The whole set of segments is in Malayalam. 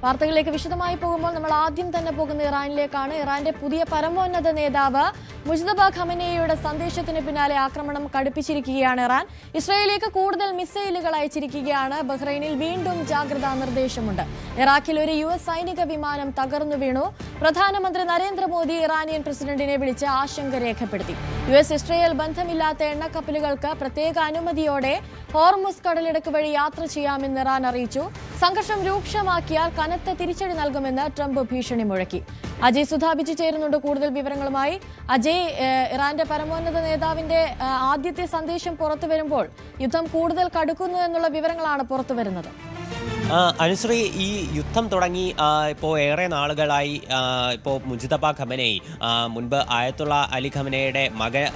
വാർത്തകളിലേക്ക് വിശദമായി പോകുമ്പോൾ നമ്മൾ ആദ്യം തന്നെ പോകുന്ന ഇറാനിലേക്കാണ്. ഇറാന്റെ പുതിയ പരമോന്നത നേതാവ് മുജ്തബ ഖമനേയിയുടെ സന്ദേശത്തിന് പിന്നാലെ ആക്രമണം കടുപ്പിച്ചിരിക്കുകയാണ് ഇറാൻ. ഇസ്രായേലിലേക്ക് കൂടുതൽ മിസൈലുകൾ അയച്ചിരിക്കുകയാണ്. ബഹ്റൈനിൽ വീണ്ടും ജാഗ്രതാ നിർദ്ദേശമുണ്ട്. ഇറാഖിൽ ഒരു US സൈനിക വിമാനം തകർന്നു വീണു. പ്രധാനമന്ത്രി നരേന്ദ്രമോദി ഇറാനിയൻ പ്രസിഡന്റിനെ വിളിച്ച് ആശങ്ക രേഖപ്പെടുത്തി. US ഇസ്രായേൽ ബന്ധമില്ലാത്ത എണ്ണക്കപ്പലുകൾക്ക് പ്രത്യേക അനുമതിയോടെ ഹോർമുസ് കടലിടുക്ക് വഴി യാത്ര ചെയ്യാമെന്ന് ഇറാൻ അറിയിച്ചു. സംഘർഷം രൂക്ഷമാക്കിയാൽ കനത്ത തിരിച്ചടി നൽകുമെന്ന് ട്രംപ് ഭീഷണി മുഴക്കി. അജയ് സുധാബിച്ച് ചേരുന്നുണ്ട് കൂടുതൽ വിവരങ്ങളുമായി. അജയ്, ഇറാന്റെ പരമോന്നത നേതാവിന്റെ ആദ്യത്തെ സന്ദേശം പുറത്തു വരുമ്പോൾ യുദ്ധം കൂടുതൽ കടുക്കുന്നു എന്നുള്ള വിവരങ്ങളാണ് പുറത്തുവരുന്നത്. അനുശ്രീ, ഈ യുദ്ധം തുടങ്ങി ഇപ്പോൾ ഏറെ നാളുകളായി. ഇപ്പോൾ മുജ്തബ ഖമനേയി, മുൻപ് ആയത്തുള്ള അലി ഖമനയുടെ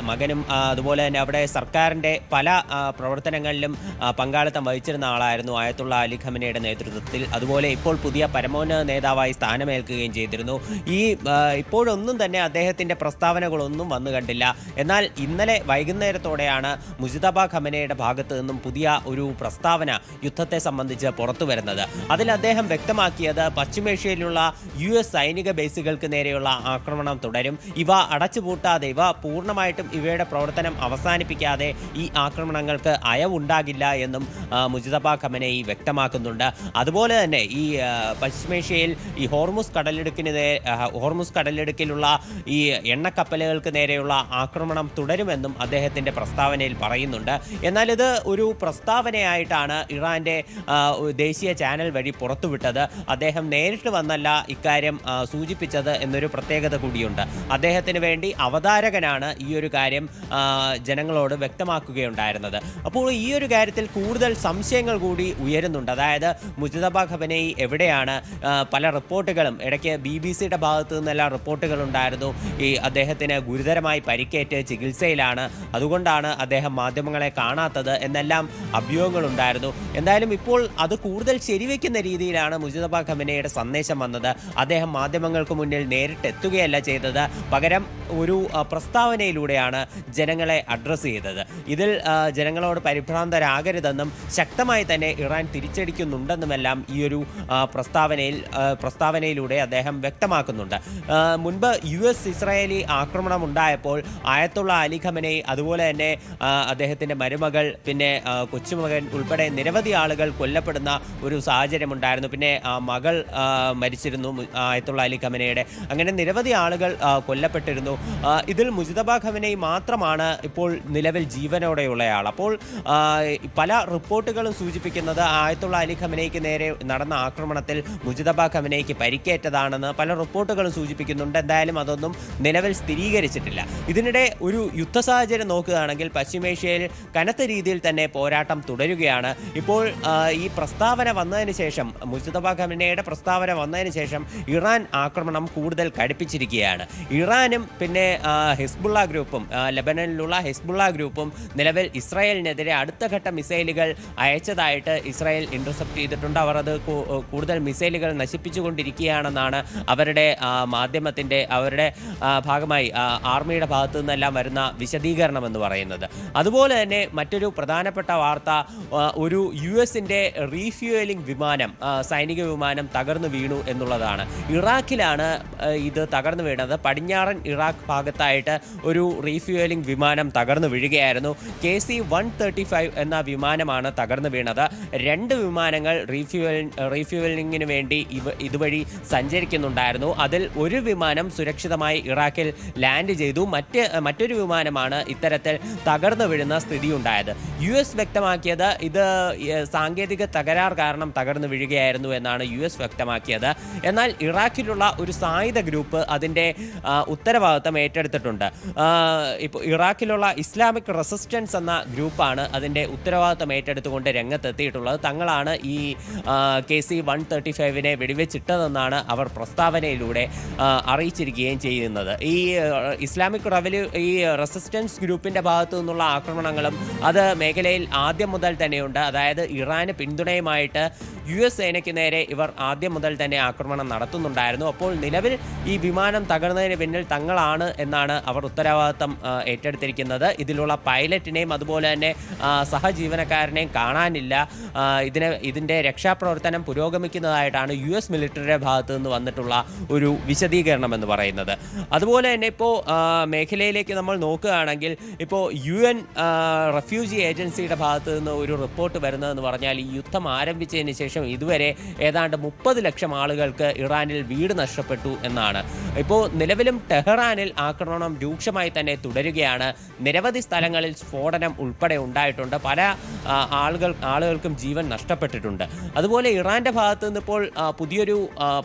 മകനും അതുപോലെ തന്നെ അവിടെ സർക്കാരിൻ്റെ പല പ്രവർത്തനങ്ങളിലും പങ്കാളിത്തം വഹിച്ചിരുന്ന ആളായിരുന്നു ആയത്തുള്ള അലി ഖമനയുടെ നേതൃത്വത്തിൽ. അതുപോലെ ഇപ്പോൾ പുതിയ പരമോന്നത നേതാവായി സ്ഥാനമേൽക്കുകയും ചെയ്തിരുന്നു. ഇപ്പോഴൊന്നും തന്നെ അദ്ദേഹത്തിൻ്റെ പ്രസ്താവനകളൊന്നും വന്നു കണ്ടില്ല. എന്നാൽ ഇന്നലെ വൈകുന്നേരത്തോടെയാണ് മുജ്തബ ഖമനയുടെ ഭാഗത്തു നിന്നും പുതിയ ഒരു പ്രസ്താവന യുദ്ധത്തെ സംബന്ധിച്ച് പുറത്തു വരുന്നത്. അതിൽ അദ്ദേഹം വ്യക്തമാക്കിയത് പശ്ചിമേഷ്യയിലുള്ള US സൈനിക ബേസുകൾക്ക് നേരെയുള്ള ആക്രമണം തുടരും. ഇവ അടച്ചുപൂട്ടാതെ, ഇവ പൂർണ്ണമായിട്ടും ഇവയുടെ പ്രവർത്തനം അവസാനിപ്പിക്കാതെ ഈ ആക്രമണങ്ങൾക്ക് അയവുണ്ടാകില്ല എന്നും മുജ്തബ ഖമനേയി വ്യക്തമാക്കുന്നുണ്ട്. അതുപോലെ തന്നെ ഈ പശ്ചിമേഷ്യയിൽ ഈ ഹോർമുസ് കടലിടുക്കിലുള്ള ഈ എണ്ണക്കപ്പലുകൾക്ക് നേരെയുള്ള ആക്രമണം തുടരുമെന്നും അദ്ദേഹത്തിൻ്റെ പ്രസ്താവനയിൽ പറയുന്നുണ്ട്. എന്നാൽ ഇത് ഒരു പ്രസ്താവനയായിട്ടാണ് ഇറാൻ്റെ ദേശീയ ചാനൽ വഴി പുറത്തുവിട്ടത്. അദ്ദേഹം നേരിട്ട് വന്നല്ല ഇക്കാര്യം സൂചിപ്പിച്ചത് എന്നൊരു പ്രത്യേകത കൂടിയുണ്ട്. അദ്ദേഹത്തിന് വേണ്ടി അവതാരകനാണ് ഈ ഒരു കാര്യം ജനങ്ങളോട് വ്യക്തമാക്കുകയുണ്ടായിരുന്നത്. അപ്പോൾ ഈ ഒരു കാര്യത്തിൽ കൂടുതൽ സംശയങ്ങൾ കൂടി ഉയരുന്നുണ്ട്. അതായത് മുജ്തബ ഖമനേയി എവിടെയാണ്? പല റിപ്പോർട്ടുകളും ഇടയ്ക്ക് BBC-യുടെ ഭാഗത്തു നിന്നെല്ലാം റിപ്പോർട്ടുകളുണ്ടായിരുന്നു. ഈ അദ്ദേഹത്തിന് ഗുരുതരമായി പരിക്കേറ്റ് ചികിത്സയിലാണ്, അതുകൊണ്ടാണ് അദ്ദേഹം മാധ്യമങ്ങളെ കാണാത്തത് എന്നെല്ലാം അഭ്യൂഹങ്ങളുണ്ടായിരുന്നു. എന്തായാലും ഇപ്പോൾ അത് കൂടുതൽ ശരിവെക്കുന്ന രീതിയിലാണ് മുജ്തബ ഖമനേയുടെ സന്ദേശം വന്നത്. അദ്ദേഹം മാധ്യമങ്ങൾക്ക് മുന്നിൽ നേരിട്ടെത്തുകയല്ല ചെയ്തത്, പകരം ഒരു പ്രസ്താവനയിലൂടെയാണ് ജനങ്ങളെ അഡ്രസ്സ് ചെയ്തത്. ഇതിൽ ജനങ്ങളോട് പരിഭ്രാന്തരാകരുതെന്നും ശക്തമായി തന്നെ ഇറാൻ തിരിച്ചടിക്കുന്നുണ്ടെന്നുമെല്ലാം ഈ ഒരു പ്രസ്താവനയിലൂടെ അദ്ദേഹം വ്യക്തമാക്കുന്നുണ്ട്. മുൻപ് US ഇസ്രായേലി ആക്രമണം ഉണ്ടായപ്പോൾ ആയത്തുള്ള അലി ഖമനേയി, അതുപോലെ തന്നെ അദ്ദേഹത്തിൻ്റെ മരുമകൾ, പിന്നെ കൊച്ചുമകൻ ഉൾപ്പെടെ നിരവധി ആളുകൾ കൊല്ലപ്പെടുന്ന ഒരു സാഹചര്യമുണ്ടായിരുന്നു. പിന്നെ മകൾ മരിച്ചിരുന്നു ആയത്തുള്ള അലി ഖമനയുടെ. അങ്ങനെ നിരവധി ആളുകൾ കൊല്ലപ്പെട്ടിരുന്നു. ഇതിൽ മുജ്തബ ഖമനേയി മാത്രമാണ് ഇപ്പോൾ നിലവിൽ ജീവനോടെയുള്ളയാൾ. അപ്പോൾ പല റിപ്പോർട്ടുകളും സൂചിപ്പിക്കുന്നത് ആയത്തുള്ള അലി ഖമനേയ്ക്ക് നേരെ നടന്ന ആക്രമണത്തിൽ മുജ്തബ ഖമനേയ്ക്ക് പരിക്കേറ്റതാണെന്ന് പല റിപ്പോർട്ടുകളും സൂചിപ്പിക്കുന്നുണ്ട്. എന്തായാലും അതൊന്നും നിലവിൽ സ്ഥിരീകരിച്ചിട്ടില്ല. ഇതിനിടെ ഒരു യുദ്ധ സാഹചര്യം നോക്കുകയാണെങ്കിൽ പശ്ചിമേഷ്യയിൽ കനത്ത രീതിയിൽ തന്നെ പോരാട്ടം തുടരുകയാണ്. ഇപ്പോൾ ഈ പ്രസ്താവന വന്നതിന് ശേഷം, മുജ്തബ ഖമനേയുടെ പ്രസ്താവന വന്നതിന് ശേഷം ഇറാൻ ആക്രമണം കൂടുതൽ കടുപ്പിച്ചിരിക്കുകയാണ്. ഇറാനും പിന്നെ ഹിസ്ബുള്ള ഗ്രൂപ്പും, ലെബനനിലുള്ള ഹിസ്ബുള്ള ഗ്രൂപ്പും നിലവിൽ ഇസ്രായേലിനെതിരെ അടുത്ത ഘട്ട മിസൈലുകൾ അയച്ചതായിട്ട് ഇസ്രായേൽ ഇന്റർസെപ്റ്റ് ചെയ്തിട്ടുണ്ട്. അവർ അത് കൂടുതൽ മിസൈലുകൾ നശിപ്പിച്ചുകൊണ്ടിരിക്കുകയാണെന്നാണ് അവരുടെ മാധ്യമത്തിൻ്റെ, അവരുടെ ഭാഗമായി ആർമിയുടെ ഭാഗത്തു നിന്നെല്ലാം വരുന്ന വിശദീകരണം എന്ന് പറയുന്നത്. അതുപോലെ തന്നെ മറ്റൊരു പ്രധാനപ്പെട്ട വാർത്ത, ഒരു US-ന്റെ റീഫ്യൂവലിംഗ് വിമാനം, സൈനിക വിമാനം തകർന്നു വീണു എന്നുള്ളതാണ്. ഇറാഖിലാണ് ഇത് തകർന്നു വീണത്. പടിഞ്ഞാറൻ ഇറാഖ് ഭാഗത്തായിട്ട് ഒരു റീഫ്യൂവലിംഗ് വിമാനം തകർന്നു വീഴുകയായിരുന്നു. KC-135 എന്ന വിമാനമാണ് തകർന്നു വീണത്. 2 വിമാനങ്ങൾ റീഫ്യൂവലിംഗിന് വേണ്ടി ഇതുവഴി സഞ്ചരിക്കുന്നുണ്ടായിരുന്നു. അതിൽ ഒരു വിമാനം സുരക്ഷിതമായി ഇറാഖിൽ ലാൻഡ് ചെയ്തു. മറ്റൊരു വിമാനമാണ് ഇത്തരത്തിൽ തകർന്നു വീഴുന്ന സ്ഥിതിയുണ്ടായത്. US വ്യക്തമാക്കിയത് ഇത് സാങ്കേതിക തകരാർ കാരണം തകർന്നു വീഴുകയായിരുന്നു എന്നാണ് US വ്യക്തമാക്കിയത്. എന്നാൽ ഇറാഖിലുള്ള ഒരു സായുധ ഗ്രൂപ്പ് അതിൻ്റെ ഉത്തരവാദിത്തം ഏറ്റെടുത്തിട്ടുണ്ട്. ഇപ്പോൾ ഇറാഖിലുള്ള ഇസ്ലാമിക് റെസിസ്റ്റൻസ് എന്ന ഗ്രൂപ്പാണ് അതിൻ്റെ ഉത്തരവാദിത്തം ഏറ്റെടുത്തുകൊണ്ട് രംഗത്തെത്തിയിട്ടുള്ളത്. തങ്ങളാണ് ഈ KC-135 വെടിവെച്ചിട്ടതെന്നാണ് അവർ പ്രസ്താവനയിലൂടെ അറിയിച്ചിരിക്കുകയും ചെയ്യുന്നത്. ഈ ഇസ്ലാമിക് റെസിസ്റ്റൻസ് ഗ്രൂപ്പിൻ്റെ ഭാഗത്തു നിന്നുള്ള ആക്രമണങ്ങളും അത് മേഖലയിൽ ആദ്യം മുതൽ തന്നെയുണ്ട്. അതായത് ഇറാന് പിന്തുണയുമായിട്ട് US സേനയ്ക്ക് നേരെ ഇവർ ആദ്യം മുതൽ തന്നെ ആക്രമണം നടത്തുന്നുണ്ടായിരുന്നു. അപ്പോൾ നിലവിൽ ഈ വിമാനം തകർന്നതിന് പിന്നിൽ തങ്ങളാണ് എന്നാണ് അവർ ഉത്തരവാദിത്തം ഏറ്റെടുത്തിരിക്കുന്നത്. ഇതിലുള്ള പൈലറ്റിനെയും അതുപോലെ തന്നെ സഹജീവനക്കാരനെയും കാണാനില്ല. ഇതിൻ്റെ രക്ഷാപ്രവർത്തനം പുരോഗമിക്കുന്നതായിട്ടാണ് US മിലിറ്ററിയുടെ ഭാഗത്തു നിന്ന് വന്നിട്ടുള്ള ഒരു വിശദീകരണം എന്ന് പറയുന്നത്. അതുപോലെ തന്നെ ഇപ്പോൾ മേഖലയിലേക്ക് നമ്മൾ നോക്കുകയാണെങ്കിൽ ഇപ്പോൾ UN റെഫ്യൂജി ഏജൻസിയുടെ ഭാഗത്തു നിന്ന് ഒരു റിപ്പോർട്ട് വരുന്നതെന്ന് പറഞ്ഞാൽ ഈ യുദ്ധം ആരംഭിച്ചതിന് ശേഷം ഇതുവരെ ഏതാണ്ട് 30 ലക്ഷം ആളുകൾക്ക് ഇറാനിൽ വീട് നഷ്ടപ്പെട്ടു എന്നാണ്. ഇപ്പോൾ നിലവിലും ടെഹ്റാനിൽ ആക്രമണം രൂക്ഷമായി തന്നെ തുടരുകയാണ്. നിരവധി സ്ഥലങ്ങളിൽ സ്ഫോടനം ഉൾപ്പെടെ ഉണ്ടായിട്ടുണ്ട്. പല ആളുകൾക്കും ജീവൻ നഷ്ടപ്പെട്ടിട്ടുണ്ട്. അതുപോലെ ഇറാന്റെ ഭാഗത്തു നിന്ന് ഇപ്പോൾ പുതിയൊരു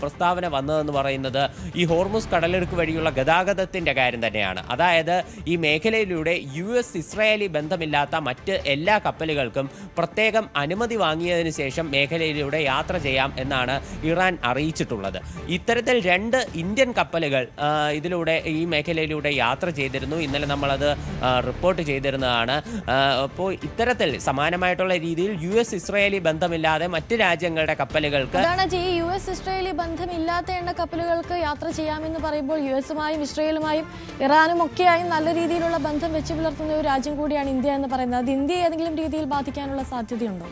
പ്രസ്താവന വന്നതെന്ന് പറയുന്നത് ഈ ഹോർമുസ് കടലിടുക്ക് വഴിയുള്ള ഗതാഗതത്തിന്റെ കാര്യം തന്നെയാണ്. അതായത് ഈ മേഖലയിലൂടെ US ഇസ്രായേലി ബന്ധമില്ലാത്ത മറ്റ് എല്ലാ കപ്പലുകൾക്കും പ്രത്യേകം അനുമതി വാങ്ങിയതിനു ശേഷം മേഖലയിലൂടെ യാത്ര ചെയ്യാം എന്നാണ് ഇറാൻ അറിയിച്ചിട്ടുള്ളത്. ഇത്തരത്തിൽ 2 ഇന്ത്യൻ കപ്പലുകൾ ഇതിലൂടെ ഈ മേഖലയിലൂടെ യാത്ര ചെയ്തിരുന്നു. ഇന്നലെ നമ്മളത് റിപ്പോർട്ട് ചെയ്തിരുന്നതാണ്. അപ്പോൾ ഇത്തരത്തിൽ സമാനമായിട്ടുള്ള രീതിയിൽ US ഇസ്രായേലി ബന്ധമില്ലാതെ മറ്റ് രാജ്യങ്ങളുടെ കപ്പലുകൾക്ക് ഈ US ഇസ്രായേലി ബന്ധമില്ലാത്ത എണ്ണ കപ്പലുകൾക്ക് യാത്ര ചെയ്യാമെന്ന് പറയുമ്പോൾ US-ഉമായും ഇസ്രായേലുമായും ഇറാനും ഒക്കെയായും നല്ല രീതിയിലുള്ള ബന്ധം വെച്ച് പുലർത്തുന്ന ഒരു രാജ്യം കൂടിയാണ് ഇന്ത്യ എന്ന് പറയുന്നത്. അത് ഇന്ത്യയെ ഏതെങ്കിലും രീതിയിൽ ബാധിക്കാനുള്ള സാധ്യതയുണ്ടോ?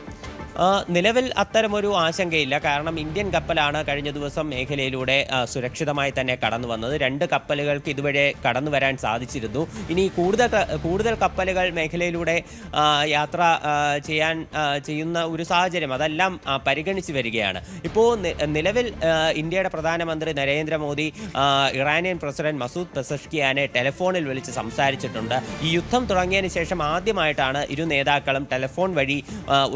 നിലവിൽ അത്തരമൊരു ആശങ്കയില്ല. കാരണം ഇന്ത്യൻ കപ്പലാണ് കഴിഞ്ഞ ദിവസം മേഖലയിലൂടെ സുരക്ഷിതമായി തന്നെ കടന്നു വന്നത്. 2 കപ്പലുകൾക്ക് ഇതുവരെ കടന്നു വരാൻ സാധിച്ചിരുന്നു. ഇനി കൂടുതൽ കപ്പലുകൾ മേഖലയിലൂടെ യാത്ര ചെയ്യുന്ന ഒരു സാഹചര്യം അതെല്ലാം പരിഗണിച്ച് വരികയാണ്. ഇപ്പോൾ നിലവിൽ ഇന്ത്യയുടെ പ്രധാനമന്ത്രി നരേന്ദ്രമോദി ഇറാനിയൻ പ്രസിഡന്റ് മസൂദ് പെസഷ്കിയാനെ ടെലിഫോണിൽ വിളിച്ച് സംസാരിച്ചിട്ടുണ്ട്. ഈ യുദ്ധം തുടങ്ങിയതിന് ശേഷം ആദ്യമായിട്ടാണ് ഇരു നേതാക്കളും ടെലിഫോൺ വഴി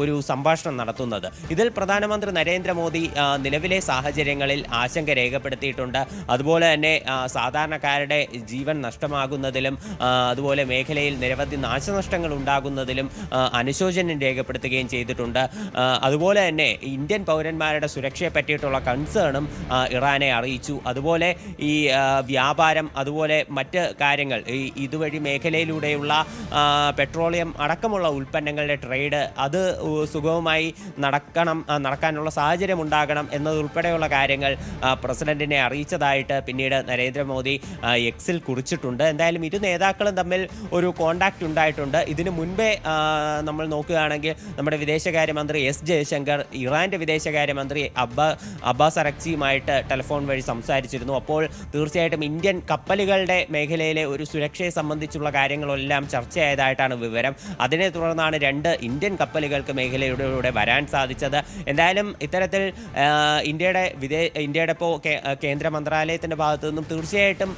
ഒരു സംഭാഷണം നടത്തുന്നത്. ഇതിൽ പ്രധാനമന്ത്രി നരേന്ദ്രമോദി നിലവിലെ സാഹചര്യങ്ങളിൽ ആശങ്ക രേഖപ്പെടുത്തിയിട്ടുണ്ട്. അതുപോലെ തന്നെ സാധാരണക്കാരുടെ ജീവൻ നഷ്ടമാകുന്നതിലും അതുപോലെ മേഖലയിൽ നിരവധി നാശനഷ്ടങ്ങൾ ഉണ്ടാകുന്നതിലും അനുശോചനം രേഖപ്പെടുത്തുകയും ചെയ്തിട്ടുണ്ട്. അതുപോലെ തന്നെ ഇന്ത്യൻ പൗരന്മാരുടെ സുരക്ഷയെ പറ്റിയിട്ടുള്ള കൺസേണും ഇറാനെ അറിയിച്ചു. അതുപോലെ ഈ വ്യാപാരം അതുപോലെ മറ്റ് കാര്യങ്ങൾ ഇതുവഴി മേഖലയിലൂടെയുള്ള പെട്രോളിയം അടക്കമുള്ള ഉൽപ്പന്നങ്ങളുടെ ട്രേഡ് അത് സുഗമമായി നടക്കാനുള്ള സാഹചര്യം ഉണ്ടാകണം എന്നതുൾപ്പെടെയുള്ള കാര്യങ്ങൾ പ്രസിഡന്റിനെ അറിയിച്ചതായിട്ട് പിന്നീട് നരേന്ദ്രമോദി എക്സിൽ കുറിച്ചിട്ടുണ്ട്. എന്തായാലും ഇരു നേതാക്കളും തമ്മിൽ ഒരു കോണ്ടാക്ട് ഉണ്ടായിട്ടുണ്ട്. ഇതിനു മുൻപേ നമ്മൾ നോക്കുകയാണെങ്കിൽ നമ്മുടെ വിദേശകാര്യമന്ത്രി S ജയശങ്കർ ഇറാന്റെ വിദേശകാര്യമന്ത്രി അബ്ബാസ് അറക്ചിയുമായിട്ട് ടെലിഫോൺ വഴി സംസാരിച്ചിരുന്നു. അപ്പോൾ തീർച്ചയായിട്ടും ഇന്ത്യൻ കപ്പലുകളുടെ മേഖലയിലെ ഒരു സുരക്ഷയെ സംബന്ധിച്ചുള്ള കാര്യങ്ങളെല്ലാം ചർച്ചയായതായിട്ടാണ് വിവരം. അതിനെ തുടർന്നാണ് 2 ഇന്ത്യൻ കപ്പലുകൾക്ക് മേഖലയുടെ വരാൻ സാധിച്ചത്. എന്തായാലും ഇത്തരത്തിൽ ഇന്ത്യയുടെ ഇപ്പോൾ കേന്ദ്ര മന്ത്രാലയത്തിന്റെ ഭാഗത്തു നിന്നും തീർച്ചയായിട്ടും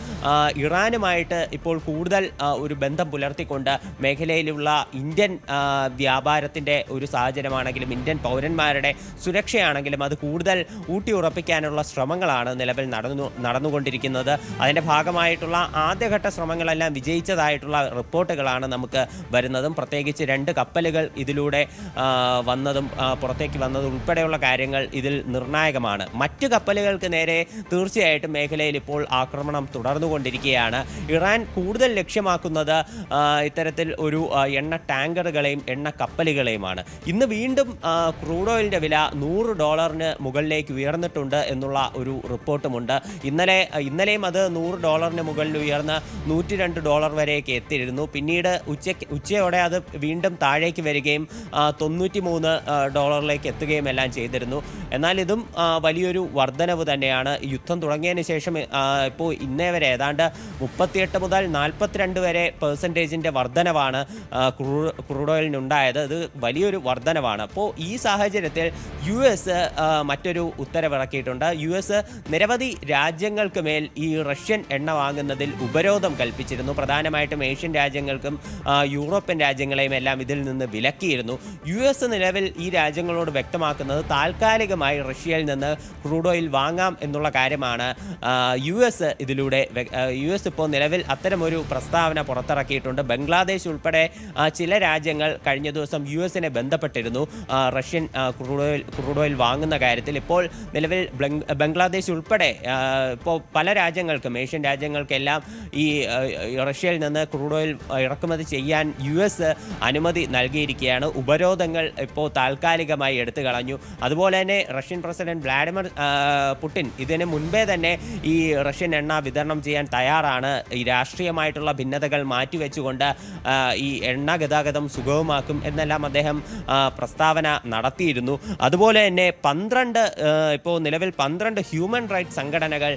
ഇറാനുമായിട്ട് ഇപ്പോൾ കൂടുതൽ ഒരു ബന്ധം പുലർത്തിക്കൊണ്ട് മേഖലയിലുള്ള ഇന്ത്യൻ വ്യാപാരത്തിന്റെ ഒരു സാഹചര്യമാണെങ്കിലും ഇന്ത്യൻ പൗരന്മാരുടെ സുരക്ഷയാണെങ്കിലും അത് കൂടുതൽ ഊട്ടിയുറപ്പിക്കാനുള്ള ശ്രമങ്ങളാണ് നിലവിൽ നടന്നുകൊണ്ടിരിക്കുന്നത്. അതിന്റെ ഭാഗമായിട്ടുള്ള ആദ്യഘട്ട ശ്രമങ്ങളെല്ലാം വിജയിച്ചതായിട്ടുള്ള റിപ്പോർട്ടുകളാണ് നമുക്ക് വരുന്നതും. പ്രത്യേകിച്ച് 2 കപ്പലുകൾ ഇതിലൂടെ വന്നതും പുറത്തേക്ക് വന്നതും ഉൾപ്പെടെയുള്ള കാര്യങ്ങൾ ഇതിൽ നിർണായകമാണ്. മറ്റു കപ്പലുകൾക്ക് നേരെ തീർച്ചയായിട്ടും മേഖലയിൽ ഇപ്പോൾ ആക്രമണം തുടർന്നുകൊണ്ടിരിക്കുകയാണ്. ഇറാൻ കൂടുതൽ ലക്ഷ്യമാക്കുന്നത് ഇത്തരത്തിൽ ഒരു എണ്ണ ടാങ്കറുകളെയും എണ്ണ കപ്പലുകളെയുമാണ്. ഇന്ന് വീണ്ടും ക്രൂഡ് ഓയിലിന്റെ വില $100 മുകളിലേക്ക് ഉയർന്നിട്ടുണ്ട് എന്നുള്ള ഒരു റിപ്പോർട്ടുമുണ്ട്. ഇന്നലെയും അത് $100 മുകളിൽ ഉയർന്ന് $102 വരെയൊക്കെ എത്തിയിരുന്നു. പിന്നീട് ഉച്ചയോടെ അത് വീണ്ടും താഴേക്ക് വരികയും $93 എത്തുകയും എല്ലാം ചെയ്തിരുന്നു. എന്നാൽ ഇതും വലിയൊരു വർധനവ് തന്നെയാണ്. യുദ്ധം തുടങ്ങിയതിന് ശേഷം ഇപ്പോൾ ഇന്നേ വരെ ഏതാണ്ട് 38 മുതൽ 42 വരെ % വർധനവാണ് ക്രൂഡ് ഓയിലിനുണ്ടായത്. ഇത് വലിയൊരു വർധനവാണ്. അപ്പോൾ ഈ സാഹചര്യത്തിൽ US മറ്റൊരു ഉത്തരവിറക്കിയിട്ടുണ്ട്. US നിരവധി രാജ്യങ്ങൾക്ക് മേൽ ഈ റഷ്യൻ എണ്ണ വാങ്ങുന്നതിൽ ഉപരോധം കൽപ്പിച്ചിരുന്നു. പ്രധാനമായിട്ടും ഏഷ്യൻ രാജ്യങ്ങൾക്കും യൂറോപ്യൻ രാജ്യങ്ങളെയും എല്ലാം ഇതിൽ നിന്ന് വിലക്കിയിരുന്നു. US നിലവിൽ ഈ രാജ്യങ്ങളോട് വ്യക്തമാക്കുന്നത് താൽക്കാലികമായി റഷ്യയിൽ നിന്ന് ക്രൂഡ് ഓയിൽ വാങ്ങാം എന്നുള്ള കാര്യമാണ്. US ഇപ്പോൾ നിലവിൽ അത്തരമൊരു പ്രസ്താവന പുറത്തിറക്കിയിട്ടുണ്ട്. ബംഗ്ലാദേശ് ഉൾപ്പെടെ ചില രാജ്യങ്ങൾ കഴിഞ്ഞ ദിവസം US-നെ ബന്ധപ്പെട്ടിരുന്നു റഷ്യൻ ക്രൂഡ് ഓയിൽ വാങ്ങുന്ന കാര്യത്തിൽ. ഇപ്പോൾ നിലവിൽ ബംഗ്ലാദേശ് ഉൾപ്പെടെ ഇപ്പോൾ പല രാജ്യങ്ങൾക്കും ഏഷ്യൻ രാജ്യങ്ങൾക്കെല്ലാം ഈ റഷ്യയിൽ നിന്ന് ക്രൂഡ് ഓയിൽ ഇറക്കുമതി ചെയ്യാൻ US അനുമതി നൽകിയിരിക്കുകയാണ്. ഉപരോധങ്ങൾ ഇപ്പോൾ താൽക്കാലികമായി എടുത്തു കളഞ്ഞു. അതുപോലെ തന്നെ റഷ്യൻ പ്രസിഡന്റ് വ്ളാഡിമിർ പുടിൻ ഇതിന് മുൻപേ തന്നെ ഈ റഷ്യൻ എണ്ണ വിതരണം ചെയ്യാൻ തയ്യാറാണ്. ഈ രാഷ്ട്രീയമായിട്ടുള്ള ഭിന്നതകൾ മാറ്റിവെച്ചുകൊണ്ട് ഈ എണ്ണ ഗതാഗതം സുഗമമാക്കും എന്നെല്ലാം അദ്ദേഹം പ്രസ്താവന നടത്തിയിരുന്നു. അതുപോലെ തന്നെ ഇപ്പോൾ നിലവിൽ 12 ഹ്യൂമൻ റൈറ്റ്സ് സംഘടനകൾ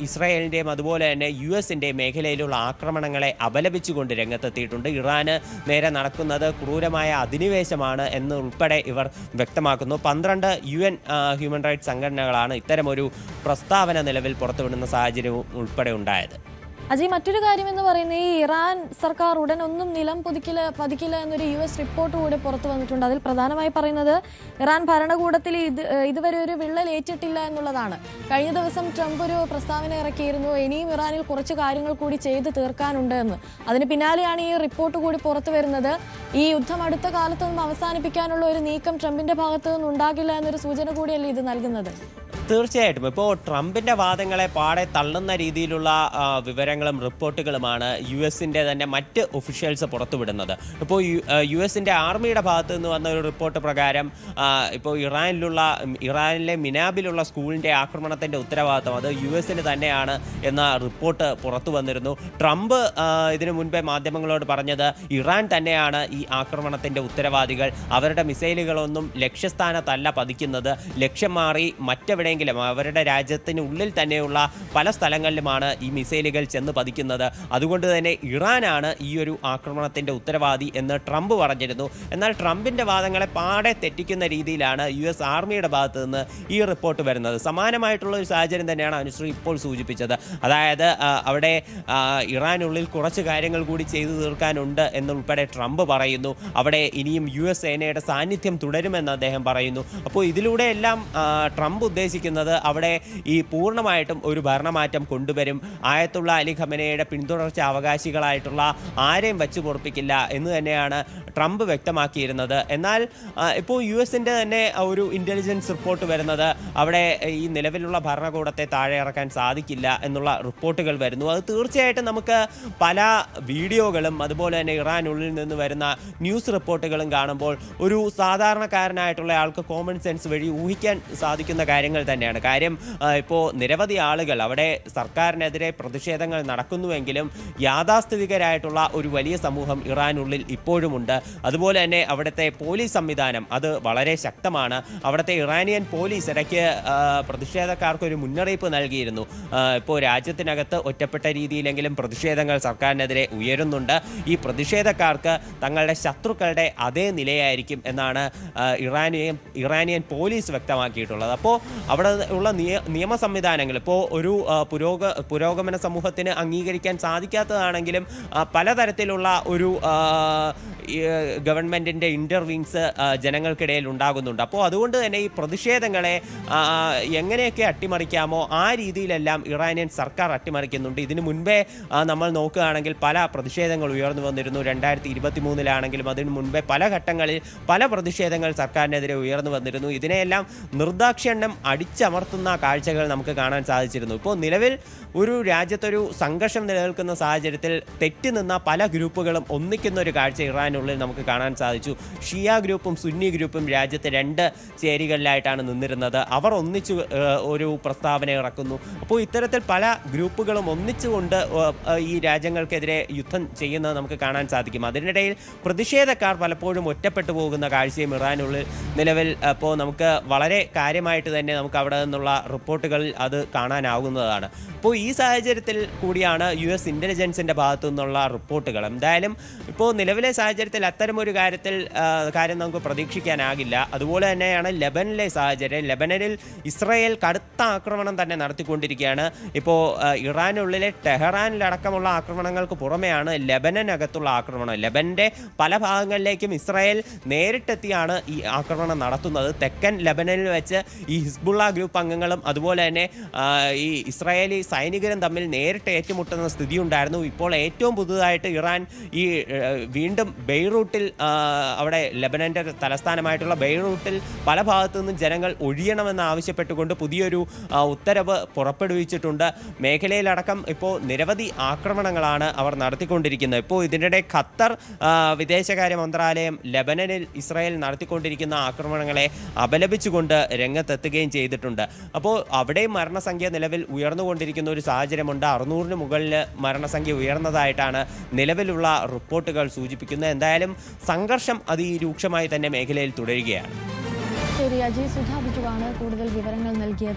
ഇസ്രായേലിൻ്റെയും അതുപോലെ തന്നെ US-ൻ്റെയും മേഖലയിലുള്ള ആക്രമണങ്ങളെ അപലപിച്ചുകൊണ്ട് രംഗത്തെത്തിയിട്ടുണ്ട്. ഇറാന് നേരെ നടക്കുന്നത് ക്രൂരമായ അധിനിവേശമാണ് എന്നുൾപ്പെടെ ഇവർ വ്യക്തമാക്കുന്നു. 12 UN ഹ്യൂമൻ റൈറ്റ്സ് സംഘടനകളാണ് ഇത്തരമൊരു പ്രസ്താവന നിലവിൽ പുറത്തുവിടുന്ന സാഹചര്യം ഉൾപ്പെടെ ഉണ്ടായത്. അജയ്, മറ്റൊരു കാര്യം എന്ന് പറയുന്നത് ഈ ഇറാൻ സർക്കാർ ഉടൻ ഒന്നും നിലം പതിക്കില്ല എന്നൊരു US റിപ്പോർട്ട് കൂടി പുറത്തു വന്നിട്ടുണ്ട്. അതിൽ പ്രധാനമായി പറയുന്നത് ഇറാൻ ഭരണകൂടത്തിൽ ഇതുവരെ ഒരു വിള്ളൽ ഏറ്റിട്ടില്ല എന്നുള്ളതാണ്. കഴിഞ്ഞ ദിവസം ട്രംപ് ഒരു പ്രസ്താവന ഇറക്കിയിരുന്നു, ഇനിയും ഇറാനിൽ കുറച്ച് കാര്യങ്ങൾ കൂടി ചെയ്ത് തീർക്കാനുണ്ട് എന്ന്. അതിന് പിന്നാലെയാണ് ഈ റിപ്പോർട്ട് കൂടി പുറത്തു വരുന്നത്. ഈ യുദ്ധം അടുത്ത കാലത്തൊന്നും അവസാനിപ്പിക്കാനുള്ള ഒരു നീക്കം ട്രംപിന്റെ ഭാഗത്തു നിന്നും ഉണ്ടാകില്ല എന്നൊരു സൂചന കൂടിയല്ലേ ഇത് നൽകുന്നത്? തീർച്ചയായിട്ടും ഇപ്പോൾ ട്രംപിൻ്റെ വാദങ്ങളെ പാടെ തള്ളുന്ന രീതിയിലുള്ള വിവരങ്ങളും റിപ്പോർട്ടുകളുമാണ് US-ൻ്റെ തന്നെ മറ്റ് ഒഫീഷ്യൽസ് പുറത്തുവിടുന്നത്. ഇപ്പോൾ US-ൻ്റെ ആർമിയുടെ ഭാഗത്തു നിന്ന് വന്ന ഒരു റിപ്പോർട്ട് പ്രകാരം ഇപ്പോൾ ഇറാനിലെ മിനാബിലുള്ള സ്കൂളിൻ്റെ ആക്രമണത്തിൻ്റെ ഉത്തരവാദിത്തം അത് US-ന് തന്നെയാണ് എന്ന റിപ്പോർട്ട് പുറത്തു വന്നിരുന്നു. ട്രംപ് ഇതിനു മുൻപേ മാധ്യമങ്ങളോട് പറഞ്ഞത് ഇറാൻ തന്നെയാണ് ഈ ആക്രമണത്തിൻ്റെ ഉത്തരവാദികൾ, അവരുടെ മിസൈലുകളൊന്നും ലക്ഷ്യസ്ഥാനത്തല്ല പതിക്കുന്നത്, ലക്ഷ്യം മാറി മറ്റെവിടെ അവരുടെ രാജ്യത്തിനുള്ളിൽ തന്നെയുള്ള പല സ്ഥലങ്ങളിലുമാണ് ഈ മിസൈലുകൾ ചെന്ന് പതിക്കുന്നത്. അതുകൊണ്ട് തന്നെ ഇറാനാണ് ഈ ഒരു ആക്രമണത്തിൻ്റെ ഉത്തരവാദി എന്ന് ട്രംപ് പറഞ്ഞിരുന്നു. എന്നാൽ ട്രംപിൻ്റെ വാദങ്ങളെ പാടെ തെറ്റിക്കുന്ന രീതിയിലാണ് US ആർമിയുടെ ഭാഗത്ത് നിന്ന് ഈ റിപ്പോർട്ട് വരുന്നത്. സമാനമായിട്ടുള്ള ഒരു സാഹചര്യം തന്നെയാണ് അനുശ്രീ ഇപ്പോൾ സൂചിപ്പിച്ചത്. അതായത് അവിടെ ഇറാനുള്ളിൽ കുറച്ച് കാര്യങ്ങൾ കൂടി ചെയ്തു തീർക്കാനുണ്ട് എന്നുൾപ്പെടെ ട്രംപ് പറയുന്നു. അവിടെ ഇനിയും US സേനയുടെ സാന്നിധ്യം തുടരുമെന്ന് അദ്ദേഹം പറയുന്നു. അപ്പോൾ ഇതിലൂടെയെല്ലാം ട്രംപ് ഉദ്ദേശിക്കുന്നത് അവിടെ ഈ പൂർണ്ണമായിട്ടും ഒരു ഭരണമാറ്റം കൊണ്ടുവരും, ആയത്തുള്ള അലി ഖമനയുടെ പിന്തുടർച്ച അവകാശികളായിട്ടുള്ള ആരെയും വെച്ചു പൊറപ്പിക്കില്ല എന്ന് തന്നെയാണ് ട്രംപ് വ്യക്തമാക്കിയിരുന്നത്. എന്നാൽ ഇപ്പോൾ US-ൻ്റെ തന്നെ ഒരു ഇൻ്റലിജൻസ് റിപ്പോർട്ട് വരുന്നത് അവിടെ ഈ നിലവിലുള്ള ഭരണകൂടത്തെ താഴെ ഇറക്കാൻ സാധിക്കില്ല എന്നുള്ള റിപ്പോർട്ടുകൾ വരുന്നു. അത് തീർച്ചയായിട്ടും നമുക്ക് പല വീഡിയോകളും അതുപോലെ തന്നെ ഇറാനുള്ളിൽ നിന്ന് വരുന്ന ന്യൂസ് റിപ്പോർട്ടുകളും കാണുമ്പോൾ ഒരു സാധാരണക്കാരനായിട്ടുള്ള ആൾക്ക് കോമൺ സെൻസ് വഴി ഊഹിക്കാൻ സാധിക്കുന്ന കാര്യങ്ങൾ തന്നെയാണ്. കാര്യം ഇപ്പോൾ നിരവധി ആളുകൾ അവിടെ സർക്കാരിനെതിരെ പ്രതിഷേധങ്ങൾ നടക്കുന്നുവെങ്കിലും യാഥാസ്ഥിതികരായിട്ടുള്ള ഒരു വലിയ സമൂഹം ഇറാനുള്ളിൽ ഇപ്പോഴുമുണ്ട്. അതുപോലെ തന്നെ അവിടുത്തെ പോലീസ് സംവിധാനം അത് വളരെ ശക്തമാണ്. അവിടുത്തെ ഇറാനിയൻ പോലീസ് ഇടയ്ക്ക് പ്രതിഷേധക്കാർക്കൊരു മുന്നറിയിപ്പ് നൽകിയിരുന്നു. ഇപ്പോൾ രാജ്യത്തിനകത്ത് ഒറ്റപ്പെട്ട രീതിയിലെങ്കിലും പ്രതിഷേധങ്ങൾ സർക്കാരിനെതിരെ ഉയരുന്നുണ്ട്, ഈ പ്രതിഷേധക്കാർക്ക് തങ്ങളുടെ ശത്രുക്കളുടെ അതേ നിലയായിരിക്കും എന്നാണ് ഇറാനിയൻ പോലീസ് വ്യക്തമാക്കിയിട്ടുള്ളത്. അപ്പോൾ അവിടെ ഉള്ള നിയമ സംവിധാനങ്ങൾ ഇപ്പോൾ ഒരു പുരോഗമന സമൂഹത്തിന് അംഗീകരിക്കാൻ സാധിക്കാത്തതാണെങ്കിലും പലതരത്തിലുള്ള ഒരു ഗവൺമെൻറ്റിൻ്റെ ഇൻ്റർവീൻസ് ജനങ്ങൾക്കിടയിൽ ഉണ്ടാകുന്നുണ്ട്. അപ്പോൾ അതുകൊണ്ട് തന്നെ ഈ പ്രതിഷേധങ്ങളെ എങ്ങനെയൊക്കെ അട്ടിമറിക്കാമോ ആ രീതിയിലെല്ലാം ഇറാനിയൻ സർക്കാർ അട്ടിമറിക്കുന്നുണ്ട്. ഇതിനു മുൻപേ നമ്മൾ നോക്കുകയാണെങ്കിൽ പല പ്രതിഷേധങ്ങൾ ഉയർന്നു വന്നിരുന്നു. 2023 അതിനു മുൻപേ പല ഘട്ടങ്ങളിൽ പല പ്രതിഷേധങ്ങൾ സർക്കാരിനെതിരെ ഉയർന്നു വന്നിരുന്നു. ഇതിനെയെല്ലാം നിർദാക്ഷിണ്യം അടിച്ചമർത്തുന്ന കാഴ്ചകൾ നമുക്ക് കാണാൻ സാധിച്ചിരുന്നു. ഇപ്പോൾ നിലവിൽ ഒരു രാജ്യത്തൊരു സംഘർഷം നിലനിൽക്കുന്ന സാഹചര്യത്തിൽ തെറ്റി നിന്ന പല ഗ്രൂപ്പുകളും ഒന്നിക്കുന്ന ഒരു കാഴ്ച ഇറാനുള്ളിൽ നമുക്ക് കാണാൻ സാധിച്ചു. ഷിയ ഗ്രൂപ്പും സുന്നി ഗ്രൂപ്പും രാജ്യത്തെ 2 ചേരികളിലായിട്ടാണ് നിന്നിരുന്നത്. അവർ ഒന്നിച്ചു ഒരു പ്രസ്താവന ഇറക്കുന്നു. അപ്പോൾ ഇത്തരത്തിൽ പല ഗ്രൂപ്പുകളും ഒന്നിച്ചുകൊണ്ട് ഈ രാജ്യങ്ങൾക്കെതിരെ യുദ്ധം ചെയ്യുന്നത് നമുക്ക് കാണാൻ സാധിക്കും. അതിനിടയിൽ പ്രതിഷേധക്കാർ പലപ്പോഴും ഒറ്റപ്പെട്ടു പോകുന്ന കാഴ്ചയും ഇറാനുള്ളിൽ നിലവിൽ ഇപ്പോൾ നമുക്ക് വളരെ കാര്യമായിട്ട് തന്നെ നമുക്ക് അവിടെ നിന്നുള്ള റിപ്പോർട്ടുകളിൽ അത് കാണാനാകുന്നതാണ്. അപ്പോൾ ഈ സാഹചര്യത്തിൽ കൂടിയാണ് US ഇൻ്റലിജൻസിൻ്റെ ഭാഗത്തു നിന്നുള്ള റിപ്പോർട്ടുകൾ. എന്തായാലും ഇപ്പോൾ നിലവിലെ സാഹചര്യത്തിൽ അത്തരമൊരു കാര്യം നമുക്ക് പ്രതീക്ഷിക്കാനാകില്ല. അതുപോലെ തന്നെയാണ് ലെബനിലെ സാഹചര്യം. ലെബനനിൽ ഇസ്രായേൽ കടുത്ത ആക്രമണം തന്നെ നടത്തിക്കൊണ്ടിരിക്കുകയാണ്. ഇപ്പോൾ ഇറാനുള്ളിലെ ടെഹ്റാനിലടക്കമുള്ള ആക്രമണങ്ങൾക്ക് പുറമെയാണ് ലെബനനകത്തുള്ള ആക്രമണം. ലെബൻ്റെ പല ഭാഗങ്ങളിലേക്കും ഇസ്രായേൽ നേരിട്ടെത്തിയാണ് ഈ ആക്രമണം നടത്തുന്നത്. തെക്കൻ ലെബനനിൽ വെച്ച് ഈ ഹിസ്ബുള്ള ഹിസ്ബുള്ള ഗ്രൂപ്പ് അംഗങ്ങളും അതുപോലെ തന്നെ ഈ ഇസ്രായേലി സൈനികരും തമ്മിൽ നേരിട്ട് ഏറ്റുമുട്ടുന്ന സ്ഥിതി ഉണ്ടായിരുന്നു. ഇപ്പോൾ ഏറ്റവും പുതുതായിട്ട് ഇറാൻ ഈ വീണ്ടും ബെയ്റൂട്ടിൽ അവിടെ ലെബനന്റെ തലസ്ഥാനമായിട്ടുള്ള ബെയ്റൂട്ടിൽ പല ഭാഗത്തു നിന്നും ജനങ്ങൾ ഒഴിയണമെന്ന് ആവശ്യപ്പെട്ടുകൊണ്ട് പുതിയൊരു ഉത്തരവ് പുറപ്പെടുവിച്ചിട്ടുണ്ട്. മേഖലയിലടക്കം ഇപ്പോൾ നിരവധി ആക്രമണങ്ങളാണ് അവർ നടത്തിക്കൊണ്ടിരിക്കുന്നത്. ഇപ്പോൾ ഇതിനിടെ ഖത്തർ വിദേശകാര്യ മന്ത്രാലയം ലെബനനിൽ ഇസ്രായേൽ നടത്തിക്കൊണ്ടിരിക്കുന്ന ആക്രമണങ്ങളെ അപലപിച്ചുകൊണ്ട് രംഗത്തെത്തുകയും ചെയ്തിട്ടുണ്ട്. അപ്പോൾ അവിടെ മരണസംഖ്യ നിലവിൽ ഉയർന്നുകൊണ്ടിരിക്കുന്ന ഒരു സാഹചര്യമുണ്ട്. 600-ന് മുകളിൽ മരണസംഖ്യ ഉയർന്നതായിട്ടാണ് നിലവിലുള്ള റിപ്പോർട്ടുകൾ സൂചിപ്പിക്കുന്നത്. എന്തായാലും സംഘർഷം അതിരൂക്ഷമായി തന്നെ മേഖലയിൽ തുടരുകയാണ്. ശരി, അജയ് സുധാ ബിജുവാണ് കൂടുതൽ വിവരങ്ങൾ നൽകിയത്.